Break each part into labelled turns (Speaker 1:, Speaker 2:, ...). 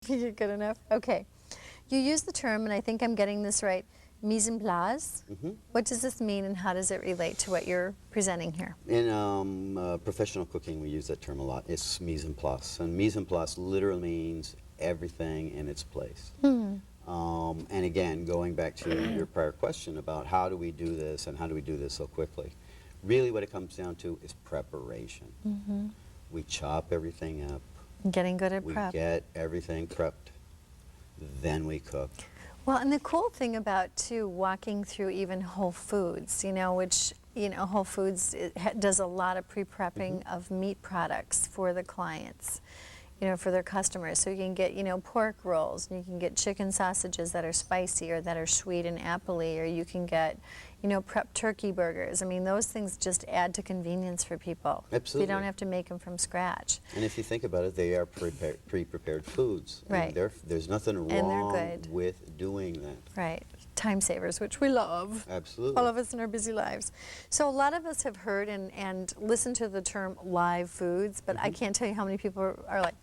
Speaker 1: You're good enough? Okay. You use the term, and I think I'm getting this right, mise en place. What does this mean, and how does it relate to what you're presenting here?
Speaker 2: In professional cooking, we use that term a lot. It's mise en place. And mise en place literally means everything in its place. And again, going back to your prior question about how do we do this and how do we do this so quickly, really what it comes down to is preparation. We chop everything up.
Speaker 1: Getting good at prep.
Speaker 2: We get everything prepped. Then we cook.
Speaker 1: Well, and the cool thing about, too, walking through even Whole Foods, you know, which, you know, Whole Foods does a lot of pre-prepping of meat products for the clients, you know, for their customers. So you can get, you know, pork rolls, and you can get chicken sausages that are spicy or that are sweet and apple-y, or you can get, you know, prepped turkey burgers. I mean, those things just add to convenience for people.
Speaker 2: Absolutely.
Speaker 1: You don't have to make them from scratch.
Speaker 2: And if you think about it, they are pre-prepared foods.
Speaker 1: Right.
Speaker 2: And there's nothing
Speaker 1: And they're
Speaker 2: wrong
Speaker 1: good.
Speaker 2: with doing that.
Speaker 1: Right. Time savers, which we love.
Speaker 2: Absolutely.
Speaker 1: All of us in our busy lives. So a lot of us have heard and listened to the term live foods, but I can't tell you how many people are like,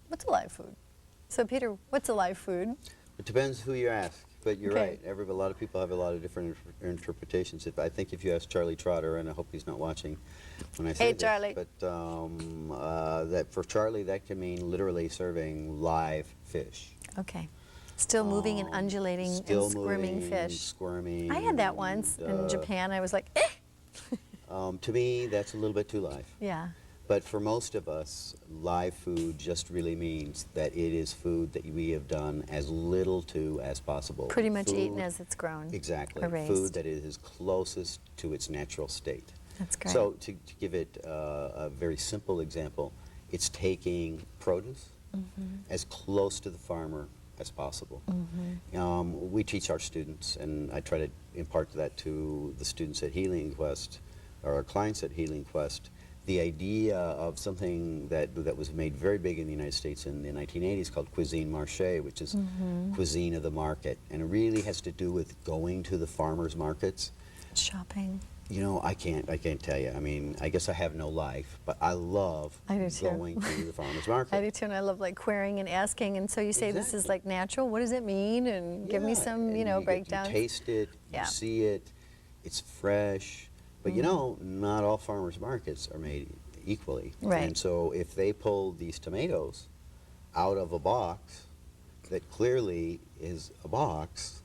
Speaker 1: what's a live food? So Peter, what's a live food?
Speaker 2: It depends who you ask, but you're
Speaker 1: Okay.
Speaker 2: right. A lot of people have a lot of different interpretations. I think if you ask Charlie Trotter, and I hope he's not watching when I say
Speaker 1: Hey,
Speaker 2: this,
Speaker 1: Charlie.
Speaker 2: but that for Charlie, that can mean literally serving live fish.
Speaker 1: Okay. Still moving and undulating
Speaker 2: Still
Speaker 1: and squirming
Speaker 2: moving,
Speaker 1: fish.
Speaker 2: squirming.
Speaker 1: I had that once in Japan. I was like, eh!
Speaker 2: To me, that's a little bit too live.
Speaker 1: Yeah.
Speaker 2: But for most of us, live food just really means that it is food that we have done as little to as possible.
Speaker 1: Pretty much
Speaker 2: Food-
Speaker 1: eaten as it's grown.
Speaker 2: Exactly.
Speaker 1: Or raised.
Speaker 2: Food that is closest to its natural state.
Speaker 1: That's great.
Speaker 2: So to give it a very simple example, it's taking produce as close to the farmer as possible. We teach our students, and I try to impart that to the students at Healing Quest, or our clients at Healing Quest, the idea of something that was made very big in the United States in the 1980s called cuisine marché, which is cuisine of the market. And it really has to do with going to the farmers markets.
Speaker 1: Shopping.
Speaker 2: You know, I can't tell you. I mean, I guess I have no life, but I love
Speaker 1: I do too.
Speaker 2: going to the farmers market.
Speaker 1: I do too, and I love like querying and asking. And so you say this is like natural. What does it mean? And give me
Speaker 2: Yeah,
Speaker 1: some, you
Speaker 2: and
Speaker 1: know,
Speaker 2: you
Speaker 1: breakdowns.
Speaker 2: taste it,
Speaker 1: Yeah.
Speaker 2: you see it, it's fresh. But you know, not all farmers markets are made equally.
Speaker 1: Right.
Speaker 2: And so if they pull these tomatoes out of a box that clearly is a box,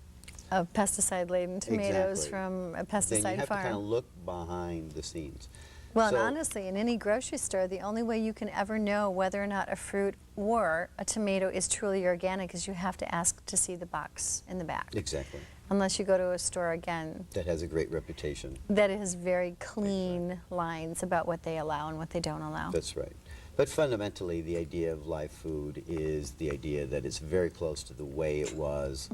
Speaker 1: Of pesticide-laden tomatoes
Speaker 2: Exactly.
Speaker 1: from a
Speaker 2: then you
Speaker 1: pesticide
Speaker 2: have
Speaker 1: farm.
Speaker 2: to kind of look behind the scenes.
Speaker 1: Well, and
Speaker 2: So-
Speaker 1: honestly, in any grocery store, the only way you can ever know whether or not a fruit or a tomato is truly organic is you have to ask to see the box in the back.
Speaker 2: Exactly.
Speaker 1: Unless you go to a store, again,
Speaker 2: That has a great reputation.
Speaker 1: that has very clean lines about what they allow and what they don't allow.
Speaker 2: That's right. But fundamentally, the idea of live food is the idea that it's very close to the way it was,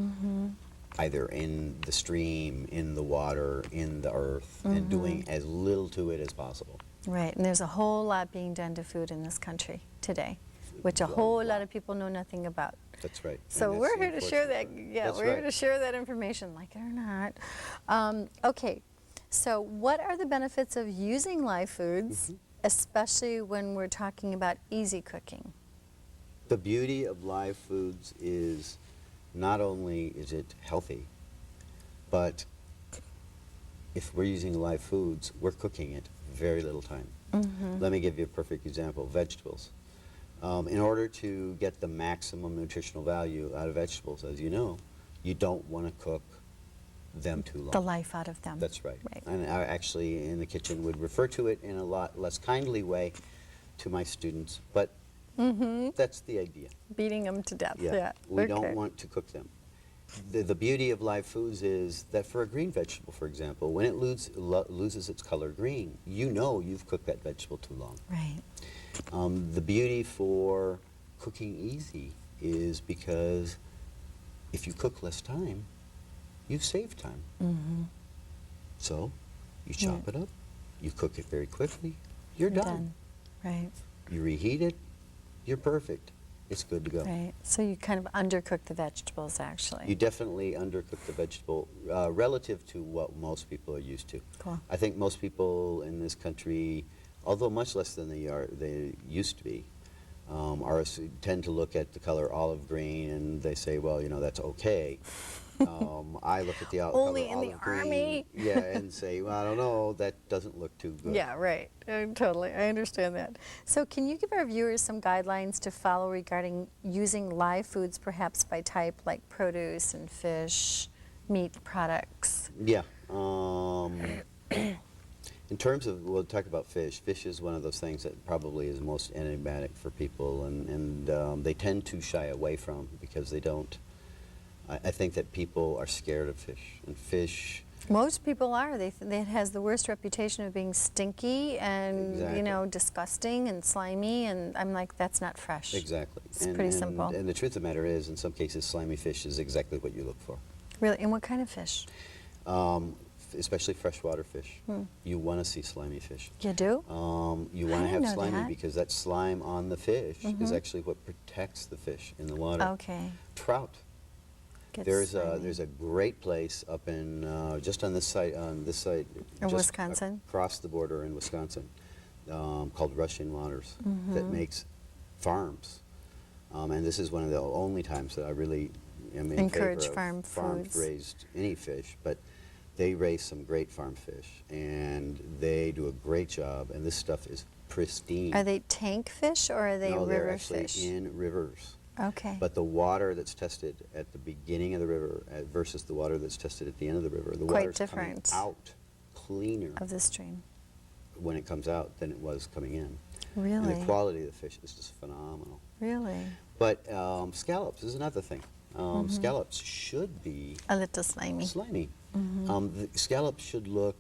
Speaker 2: either in the stream, in the water, in the earth, and doing as little to it as possible.
Speaker 1: Right, and there's a whole lot being done to food in this country today, which a whole lot of people know nothing about.
Speaker 2: That's right.
Speaker 1: So
Speaker 2: And
Speaker 1: we're
Speaker 2: that's the
Speaker 1: here to share that.
Speaker 2: unfortunate part.
Speaker 1: Yeah,
Speaker 2: That's
Speaker 1: we're here
Speaker 2: right.
Speaker 1: to share that information, like it or not. Okay, so what are the benefits of using live foods, especially when we're talking about easy cooking?
Speaker 2: The beauty of live foods is not only is it healthy, but if we're using live foods, we're cooking it very little time. Let me give you a perfect example, vegetables. In order to get the maximum nutritional value out of vegetables, as you know, you don't want to cook them too long.
Speaker 1: The life out of them.
Speaker 2: That's right.
Speaker 1: Right.
Speaker 2: And I actually, in the kitchen, would refer to it in a lot less kindly way to my students, but that's the idea.
Speaker 1: Beating them to death. Yeah.
Speaker 2: We
Speaker 1: Okay.
Speaker 2: don't want to cook them. The beauty of live foods is that for a green vegetable, for example, when it loses its color green, you know you've cooked that vegetable too long.
Speaker 1: Right.
Speaker 2: The beauty for cooking easy is because if you cook less time, you've saved time. So you chop it up, you cook it very quickly, you're done.
Speaker 1: Right.
Speaker 2: You reheat it, you're perfect. It's good to go.
Speaker 1: Right. So you kind of undercook the vegetables, actually.
Speaker 2: You definitely undercook the vegetable relative to what most people are used to.
Speaker 1: Cool.
Speaker 2: I think most people in this country, although much less than they used to be, tend to look at the color olive green and they say, well, you know, that's okay. I look at the
Speaker 1: Only
Speaker 2: color
Speaker 1: in the
Speaker 2: olive green,
Speaker 1: Army.
Speaker 2: yeah, and say, well, I don't know, that doesn't look too good.
Speaker 1: Yeah, right. Totally. I understand that. So can you give our viewers some guidelines to follow regarding using live foods perhaps by type, like produce and fish, meat products?
Speaker 2: Yeah. In terms of, we'll talk about fish. Fish is one of those things that probably is most enigmatic for people, and they tend to shy away from because they don't. I think that people are scared of fish, and fish.
Speaker 1: Most people are. It has the worst reputation of being stinky and,
Speaker 2: Exactly.
Speaker 1: you know, disgusting and slimy, and I'm like, that's not fresh.
Speaker 2: Exactly.
Speaker 1: It's pretty simple.
Speaker 2: And the truth of the matter is, in some cases, slimy fish is exactly what you look for.
Speaker 1: Really? And what kind of fish?
Speaker 2: Especially freshwater fish. You want to see slimy fish.
Speaker 1: You do?
Speaker 2: You want to
Speaker 1: didn't
Speaker 2: have
Speaker 1: know
Speaker 2: slimy
Speaker 1: that.
Speaker 2: because that slime on the fish is actually what protects the fish in the water.
Speaker 1: Okay.
Speaker 2: Trout.
Speaker 1: Gets
Speaker 2: There's
Speaker 1: slimy.
Speaker 2: a great place up in just on this side
Speaker 1: In
Speaker 2: just
Speaker 1: Wisconsin?
Speaker 2: across the border in Wisconsin, called Russian Waters, that makes farms, and this is one of the only times that I really am in
Speaker 1: Encourage
Speaker 2: favor of
Speaker 1: farm foods.
Speaker 2: raised any fish, but they raise some great farm fish, and they do a great job, and this stuff is pristine.
Speaker 1: Are they tank fish or are they
Speaker 2: No, they're
Speaker 1: river
Speaker 2: actually
Speaker 1: fish?
Speaker 2: in rivers.
Speaker 1: Okay.
Speaker 2: But the water that's tested at the beginning of the river versus the water that's tested at the end of the river, the
Speaker 1: Quite
Speaker 2: water's
Speaker 1: different.
Speaker 2: coming out cleaner
Speaker 1: Of the stream.
Speaker 2: when it comes out than it was coming in.
Speaker 1: Really?
Speaker 2: And the quality of the fish is just phenomenal.
Speaker 1: Really?
Speaker 2: But scallops is another thing. Scallops should be
Speaker 1: A little slimy.
Speaker 2: slimy. The scallops should look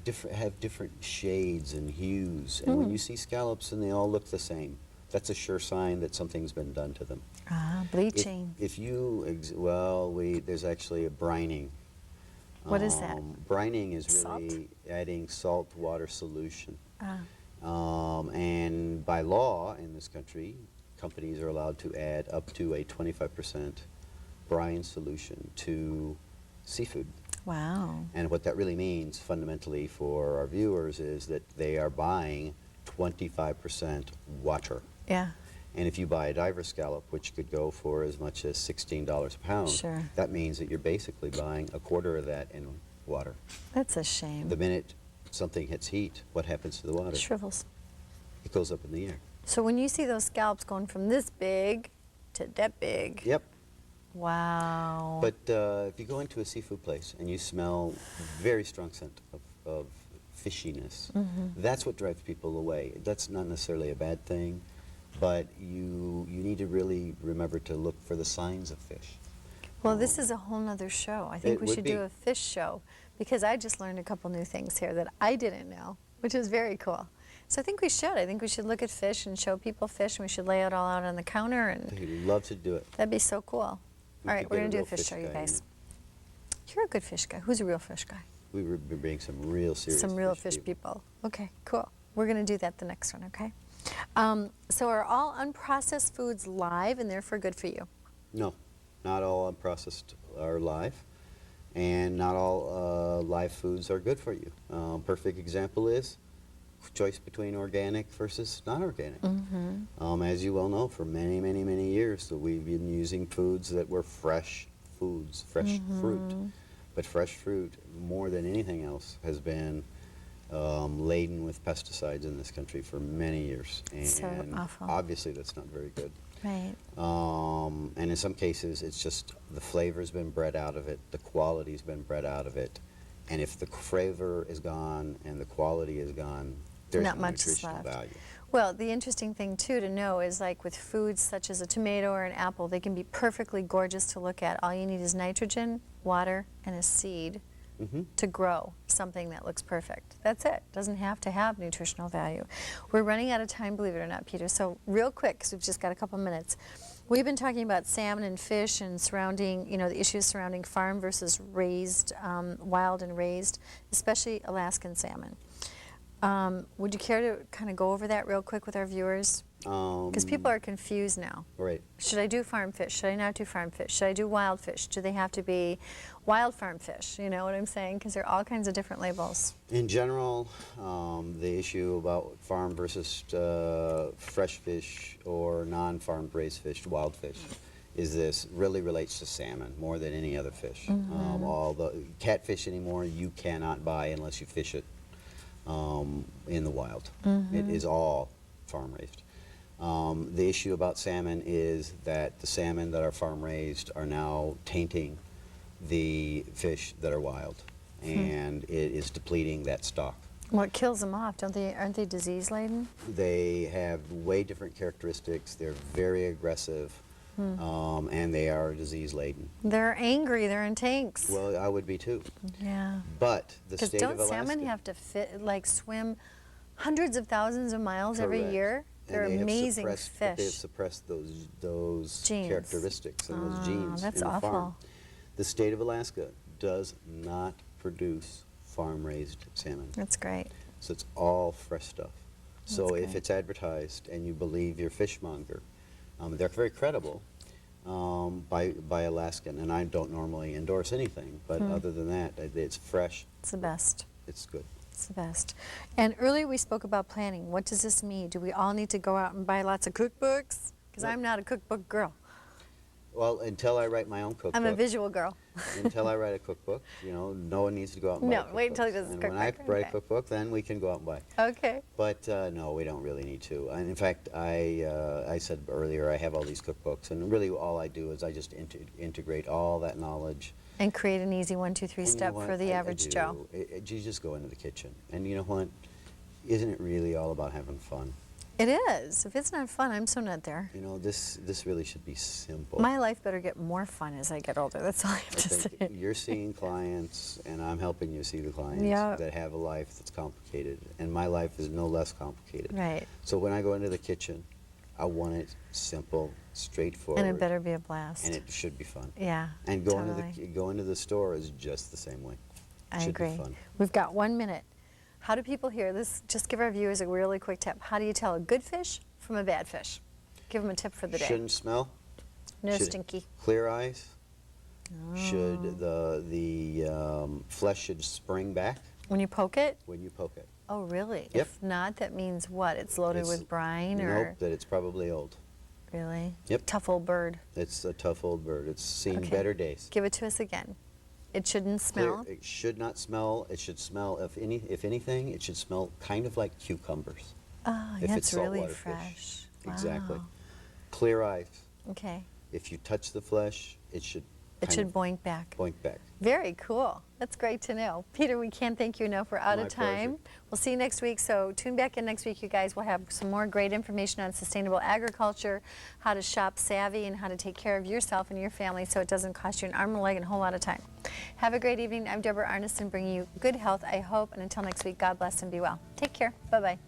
Speaker 2: different, have different shades and hues. And when you see scallops and they all look the same, that's a sure sign that something's been done to them.
Speaker 1: Ah, bleaching.
Speaker 2: If you, there's actually a brining.
Speaker 1: What is that?
Speaker 2: Brining is
Speaker 1: Salt?
Speaker 2: really adding salt water solution.
Speaker 1: Ah.
Speaker 2: And by law in this country, companies are allowed to add up to a 25% brine solution to seafood.
Speaker 1: Wow.
Speaker 2: And what that really means fundamentally for our viewers is that they are buying 25% water.
Speaker 1: Yeah.
Speaker 2: And if you buy a diver scallop, which could go for as much as $16 a pound,
Speaker 1: Sure.
Speaker 2: that means that you're basically buying a quarter of that in water.
Speaker 1: That's a shame.
Speaker 2: The minute something hits heat, what happens to the water?
Speaker 1: Shrivels.
Speaker 2: It goes up in the air.
Speaker 1: So when you see those scallops going from this big to that big.
Speaker 2: Yep.
Speaker 1: Wow.
Speaker 2: But if you go into a seafood place and you smell very strong scent of fishiness, that's what drives people away. That's not necessarily a bad thing, but you need to really remember to look for the signs of fish.
Speaker 1: Well, this is a whole nother show. I think
Speaker 2: It
Speaker 1: we
Speaker 2: would
Speaker 1: should
Speaker 2: be.
Speaker 1: do a fish show because I just learned a couple new things here that I didn't know, which is very cool. So I think we should. I think we should look at fish and show people fish, and we should lay it all out on the counter, and
Speaker 2: I'd love to do it.
Speaker 1: that'd be so cool.
Speaker 2: We
Speaker 1: All right,
Speaker 2: could
Speaker 1: we're
Speaker 2: get
Speaker 1: going to do a
Speaker 2: real
Speaker 1: fish show, you
Speaker 2: guy
Speaker 1: guys.
Speaker 2: in.
Speaker 1: You're a good fish guy. Who's a real fish guy?
Speaker 2: We would bring some real serious
Speaker 1: Some real fish people. Okay, cool. We're going to do that the next one, okay? So are all unprocessed foods live and therefore good for you?
Speaker 2: No, not all unprocessed are live, and not all live foods are good for you. Perfect example is choice between organic versus non-organic. As you well know, for many, many, many years, that we've been using foods that were fresh foods, fresh fruit. But fresh fruit, more than anything else, has been laden with pesticides in this country for many years. And
Speaker 1: So awful.
Speaker 2: obviously that's not very good.
Speaker 1: Right.
Speaker 2: And in some cases, it's just the flavor's been bred out of it, the quality's been bred out of it. And if the flavor is gone and the quality is gone, there's
Speaker 1: Not
Speaker 2: no
Speaker 1: much is
Speaker 2: nutritional
Speaker 1: left.
Speaker 2: value.
Speaker 1: Well, the interesting thing, too, to know is like with foods such as a tomato or an apple, they can be perfectly gorgeous to look at. All you need is nitrogen, water, and a seed to grow something that looks perfect. That's it. Doesn't have to have nutritional value. We're running out of time, believe it or not, Peter. So real quick, because we've just got a couple minutes. We've been talking about salmon and fish and surrounding, you know, the issues surrounding farm versus raised, wild and raised, especially Alaskan salmon. Would you care to kind of go over that real quick with our viewers? Because people are confused now.
Speaker 2: Right.
Speaker 1: Should I do farm fish? Should I not do farm fish? Should I do wild fish? Do they have to be wild farm fish? You know what I'm saying? Because there are all kinds of different labels.
Speaker 2: In general, the issue about farm versus fresh fish or non-farm raised fish, wild fish, is this really relates to salmon more than any other fish. All the catfish anymore you cannot buy unless you fish it in the wild. It is all farm raised. The issue about salmon is that the salmon that are farm raised are now tainting the fish that are wild, and it is depleting that stock.
Speaker 1: What kills them off? Aren't they disease laden?
Speaker 2: They have way different characteristics. They're very aggressive, and they are disease laden.
Speaker 1: They're angry. They're in tanks.
Speaker 2: Well, I would be too.
Speaker 1: Yeah.
Speaker 2: But the
Speaker 1: Because
Speaker 2: state of
Speaker 1: don't
Speaker 2: Alaska.
Speaker 1: salmon have to swim hundreds of thousands of miles every
Speaker 2: Correct.
Speaker 1: year? They're
Speaker 2: And they have
Speaker 1: amazing
Speaker 2: suppressed- but They've
Speaker 1: fish.
Speaker 2: suppressed those
Speaker 1: Genes.
Speaker 2: characteristics and those genes
Speaker 1: that's
Speaker 2: in the farm.
Speaker 1: awful.
Speaker 2: The state of Alaska does not produce farm-raised salmon.
Speaker 1: That's great.
Speaker 2: So it's all fresh stuff. So
Speaker 1: That's
Speaker 2: if
Speaker 1: great.
Speaker 2: it's advertised and you believe your fishmonger, they're very credible by Alaskan. And I don't normally endorse anything, but other than that, it's fresh.
Speaker 1: It's the best.
Speaker 2: It's good.
Speaker 1: It's the best. And earlier we spoke about planning. What does this mean? Do we all need to go out and buy lots of cookbooks? Because
Speaker 2: Nope.
Speaker 1: I'm not a cookbook girl.
Speaker 2: Well, until I write my own cookbook.
Speaker 1: I'm a visual girl.
Speaker 2: Until I write a cookbook, no one needs to go out and buy a
Speaker 1: No,
Speaker 2: cookbook.
Speaker 1: wait until he does his
Speaker 2: And when I
Speaker 1: cookbook,
Speaker 2: write
Speaker 1: okay.
Speaker 2: a cookbook, then we can go out and buy.
Speaker 1: Okay.
Speaker 2: But no, we don't really need to. And in fact, I said earlier, I have all these cookbooks, and really all I do is I just integrate all that knowledge.
Speaker 1: And create an easy 1, 2, 3
Speaker 2: And you know
Speaker 1: step
Speaker 2: what?
Speaker 1: for the
Speaker 2: I
Speaker 1: average
Speaker 2: do.
Speaker 1: Joe.
Speaker 2: You just go into the kitchen, and you know what? Isn't it really all about having fun?
Speaker 1: It is. If it's not fun, I'm so not there.
Speaker 2: You know, this really should be simple.
Speaker 1: My life better get more fun as I get older. That's all I have
Speaker 2: I
Speaker 1: to
Speaker 2: think
Speaker 1: say.
Speaker 2: you're seeing clients, and I'm helping you see the clients
Speaker 1: Yeah.
Speaker 2: that have a life that's complicated, and my life is no less complicated.
Speaker 1: Right.
Speaker 2: So when I go into the kitchen, I want it simple, straightforward,
Speaker 1: And it better be a blast.
Speaker 2: and it should be fun.
Speaker 1: Yeah.
Speaker 2: And
Speaker 1: totally.
Speaker 2: go into the store is just the same way.
Speaker 1: I
Speaker 2: should
Speaker 1: agree.
Speaker 2: be fun.
Speaker 1: We've got 1 minute. How do people hear this? Just give our viewers a really quick tip. How do you tell a good fish from a bad fish? Give them a tip for the day.
Speaker 2: Shouldn't smell.
Speaker 1: No
Speaker 2: should-
Speaker 1: stinky.
Speaker 2: Clear eyes.
Speaker 1: Oh.
Speaker 2: Should the flesh should spring back
Speaker 1: When you poke it?
Speaker 2: when you poke it.
Speaker 1: Oh, really?
Speaker 2: Yep.
Speaker 1: If not, that means what? It's loaded
Speaker 2: It's-
Speaker 1: with brine or?
Speaker 2: Nope, that it's probably old.
Speaker 1: Really?
Speaker 2: Yep.
Speaker 1: Tough old bird.
Speaker 2: It's a tough old bird. It's seen
Speaker 1: Okay.
Speaker 2: better days.
Speaker 1: Give it to us again. It shouldn't
Speaker 2: Clear-
Speaker 1: smell.
Speaker 2: It should not smell. It should smell, if anything, it should smell kind of like cucumbers.
Speaker 1: Oh,
Speaker 2: if
Speaker 1: yeah,
Speaker 2: it's
Speaker 1: it's really
Speaker 2: saltwater fish.
Speaker 1: fresh.
Speaker 2: Exactly.
Speaker 1: Wow.
Speaker 2: Clear eyes.
Speaker 1: Okay.
Speaker 2: If you touch the flesh, it should
Speaker 1: It
Speaker 2: kind
Speaker 1: should
Speaker 2: of
Speaker 1: boink back.
Speaker 2: boink back.
Speaker 1: Very cool. That's great to know. Peter, we can't thank you enough. We're out
Speaker 2: My
Speaker 1: of time.
Speaker 2: pleasure.
Speaker 1: We'll see you next week. So tune back in next week, you guys. We'll have some more great information on sustainable agriculture, how to shop savvy, and how to take care of yourself and your family so it doesn't cost you an arm and a leg and a whole lot of time. Have a great evening. I'm Deborah Arneson, bringing you good health, I hope. And until next week, God bless and be well. Take care. Bye-bye.